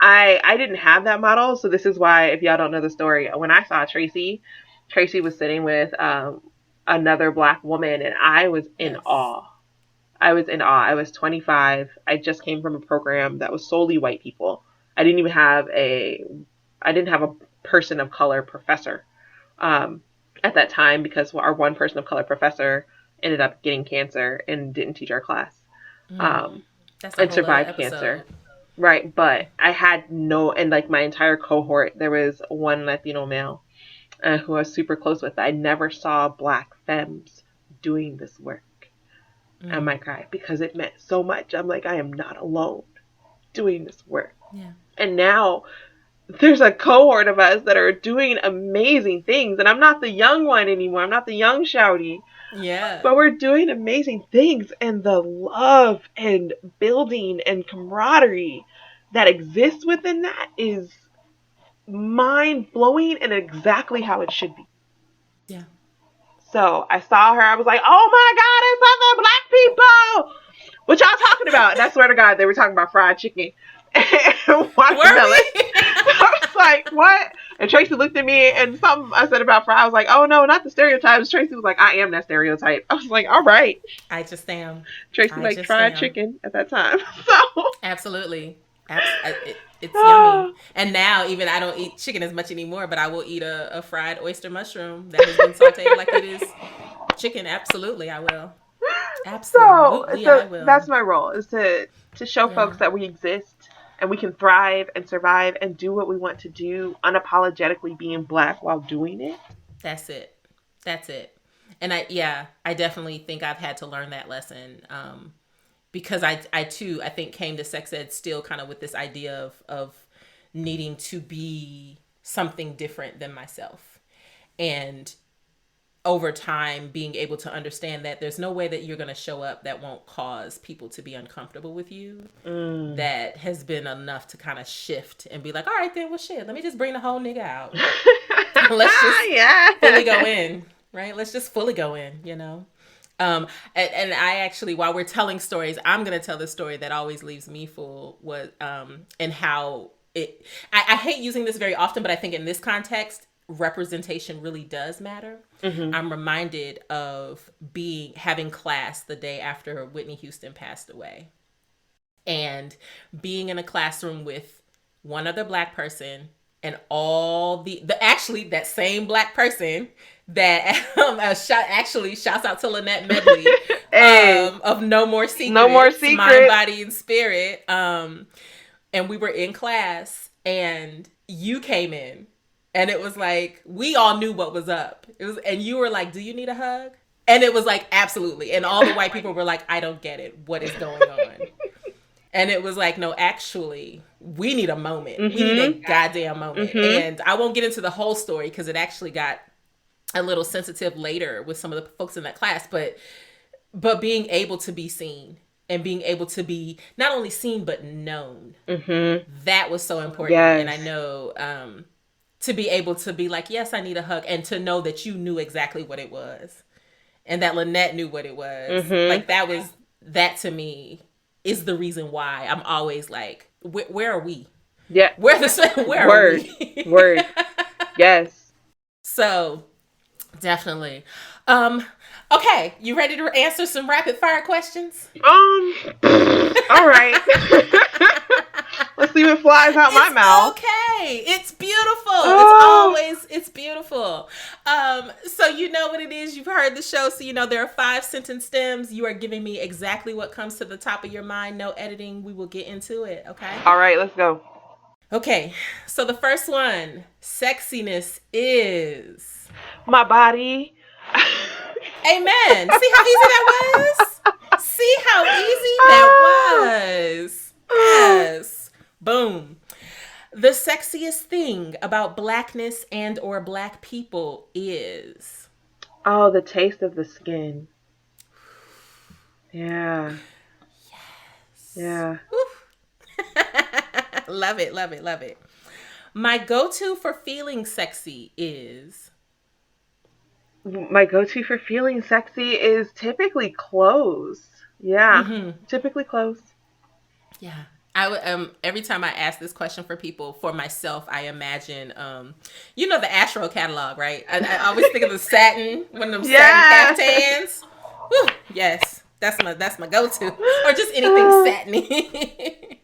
I didn't have that model, so this is why, if y'all don't know the story, when I saw Tracy was sitting with another Black woman, and I was in awe. I was in awe. I was 25. I just came from a program that was solely white people. I didn't have a person of color professor at that time, because our one person of color professor ended up getting cancer and didn't teach our class. That's a and whole survived other episode. cancer. Right, but I had no, and like my entire cohort, there was one Latino male who I was super close with. I never saw Black femmes doing this work. I might cry because it meant so much. I'm like, I am not alone doing this work. Yeah. And now there's a cohort of us that are doing amazing things. And I'm not the young one anymore. I'm not the young shouty. Yeah. But we're doing amazing things. And the love and building and camaraderie that exists within that is mind-blowing and exactly how it should be. Yeah. So I saw her. I was like, oh my God, it's other Black people. What y'all talking about? And I swear to God, they were talking about fried chicken and watermelon. I was like, what? And Tracy looked at me, and something I said about fried, I was like, oh no, not the stereotypes. Tracy was like, I am that stereotype. I was like, all right. I just am. Tracy liked fried chicken at that time. So Absolutely. It's yummy. And now even I don't eat chicken as much anymore, but I will eat a fried oyster mushroom that has been sauteed like it is chicken. Absolutely, I will. Absolutely, so I will. That's my role, is to show folks that we exist and we can thrive and survive and do what we want to do, unapologetically being Black while doing it. That's it. And I definitely think I've had to learn that lesson. Because I too, I think came to sex ed still kind of with this idea of needing to be something different than myself. And over time, being able to understand that there's no way that you're going to show up that won't cause people to be uncomfortable with you. That has been enough to kind of shift and be like, all right, then, well, shit, let me just bring the whole nigga out. Let's just fully go in, right? Let's just fully go in, you know? And I actually, while we're telling stories, I'm going to tell the story that always leaves me full, and how I hate using this very often, but I think in this context, representation really does matter. I'm reminded of having class the day after Whitney Houston passed away, and being in a classroom with one other Black person and all actually that same Black person that shouts out to Lynette Medley of No More Secrets, Mind, Body, and Spirit. And we were in class, and you came in, and it was like we all knew what was up. And you were like, "Do you need a hug?" And it was like, "Absolutely." And all the white people were like, "I don't get it. What is going on?" And it was like, no, actually, we need a moment. We need a goddamn moment. And I won't get into the whole story because it actually got a little sensitive later with some of the folks in that class. But being able to be seen and being able to be not only seen but known, that was so important. Yes. And I know to be able to be like, yes, I need a hug, and to know that you knew exactly what it was, and that Lynette knew what it was. Like that to me is the reason why I'm always like, where are we? Yeah. Where are we? Word. Yes. So definitely. Okay, you ready to answer some rapid fire questions? All right. Let's see what flies out my mouth. Okay, it's beautiful. It's beautiful. So you know what it is. You've heard the show, so you know there are 5 sentence stems. You are giving me exactly what comes to the top of your mind. No editing. We will get into it. Okay. All right, let's go. Okay, so the first one, sexiness is my body. Amen. See how easy that was? See how easy that was? Yes. Boom. The sexiest thing about Blackness and or Black people is? Oh, the taste of the skin. Yeah. Yes. Yeah. Love it, love it, love it. My go-to for feeling sexy is? My go-to for feeling sexy is typically clothes. Yeah, typically clothes. Yeah. I would every time I ask this question for people, for myself, I imagine the Astro catalog, right? I always think of the satin, one of them satin caftans. Whew, yes, that's my go-to, or just anything satiny.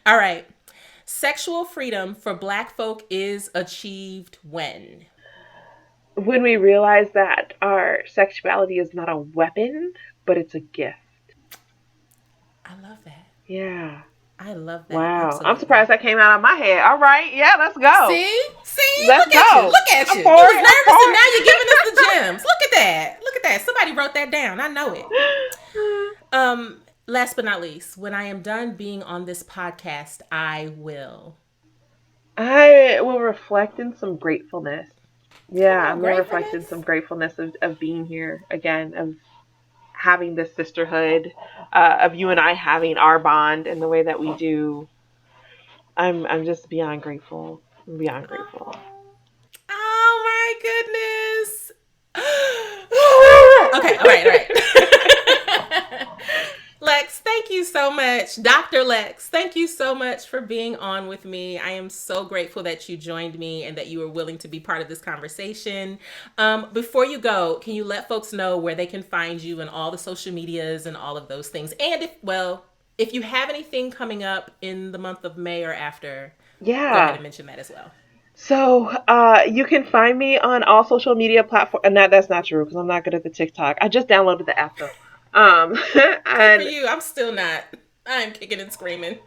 All right, sexual freedom for Black folk is achieved when we realize that our sexuality is not a weapon, but it's a gift. I love that. Yeah. I love that. Wow. Absolutely. I'm surprised that came out of my head. All right. Yeah, let's go. See? Let's Look go. at you. Look at you. You was nervous and now you're giving us the gems. Look at that. Somebody wrote that down. I know it. Last but not least, when I am done being on this podcast, I will reflect in some gratefulness. Yeah, I'm going to reflect in some gratefulness of being here again, of having this sisterhood, of you and I having our bond in the way that we do. I'm just beyond grateful. Beyond grateful. Oh my goodness. Okay, all right. Lexx, thank you so much. Dr. Lexx, thank you so much for being on with me. I am so grateful that you joined me and that you were willing to be part of this conversation. Before you go, can you let folks know where they can find you and all the social medias and all of those things? And if you have anything coming up in the month of May or after, go ahead and mention that as well. So you can find me on all social media platforms. And that's not true because I'm not good at the TikTok. I just downloaded the app though. And for you, I'm still not. I'm kicking and screaming.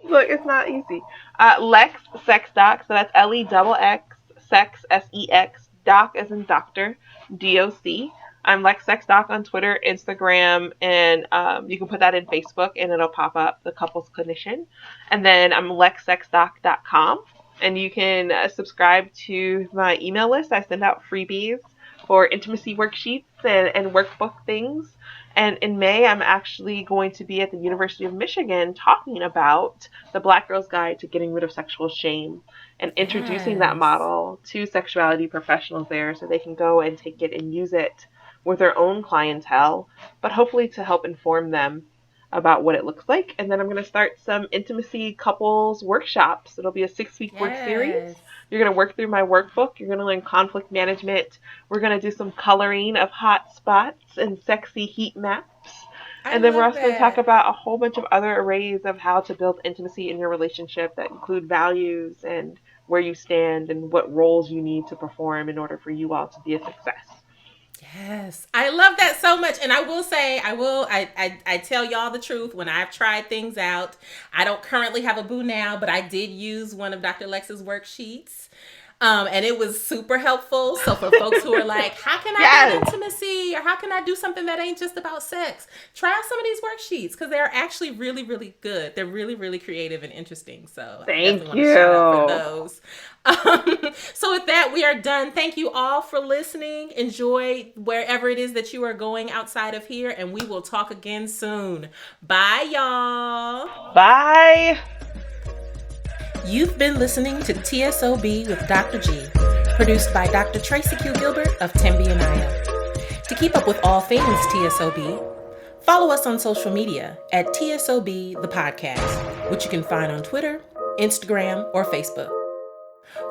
Look, it's not easy. Lexx Sex Doc, so that's LEXX Sex SEX Doc as in doctor DOC. I'm Lexx Sex Doc on Twitter, Instagram, and you can put that in Facebook and it'll pop up, the couples clinician. And then I'm LexxSexDoc.com, and you can subscribe to my email list. I send out freebies for intimacy worksheets and workbook things. And in May, I'm actually going to be at the University of Michigan talking about the Black Girl's Guide to Getting Rid of Sexual Shame and introducing that model to sexuality professionals there so they can go and take it and use it with their own clientele, but hopefully to help inform them about what it looks like. And then I'm going to start some intimacy couples workshops. It'll be a 6-week work series. You're going to work through my workbook. You're going to learn conflict management. We're going to do some coloring of hot spots and sexy heat maps. And then we're also going to talk about a whole bunch of other arrays of how to build intimacy in your relationship that include values and where you stand and what roles you need to perform in order for you all to be a success. Yes, I love that so much. And I will say, I tell y'all the truth. When I've tried things out, I don't currently have a boo now, but I did use one of Dr. Lexx's worksheets. And it was super helpful. So for folks who are like, how can I do intimacy, or how can I do something that ain't just about sex? Try out some of these worksheets because they're actually really, really good. They're really, really creative and interesting. So thank you. Shout out for those. So with that, we are done. Thank you all for listening. Enjoy wherever it is that you are going outside of here, and we will talk again soon. Bye, y'all. Bye. You've been listening to T.S.O.B. with Dr. G, produced by Dr. Tracy Q. Gilbert of Tembe and Naya. To keep up with all things T.S.O.B., follow us on social media at T.S.O.B. the podcast, which you can find on Twitter, Instagram, or Facebook.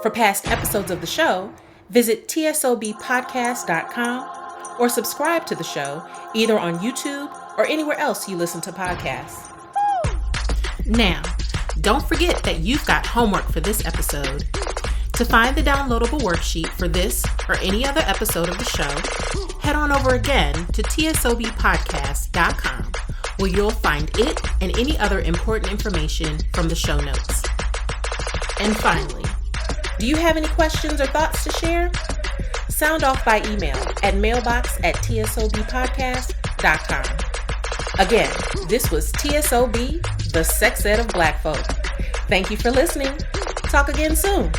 For past episodes of the show, visit tsobpodcast.com or subscribe to the show either on YouTube or anywhere else you listen to podcasts. Now, don't forget that you've got homework for this episode. To find the downloadable worksheet for this or any other episode of the show, head on over again to tsobpodcast.com, where you'll find it and any other important information from the show notes. And finally, do you have any questions or thoughts to share? Sound off by email at mailbox@tsobpodcast.com. Again, this was T.S.O.B., the sex ed of Black folk. Thank you for listening. Talk again soon.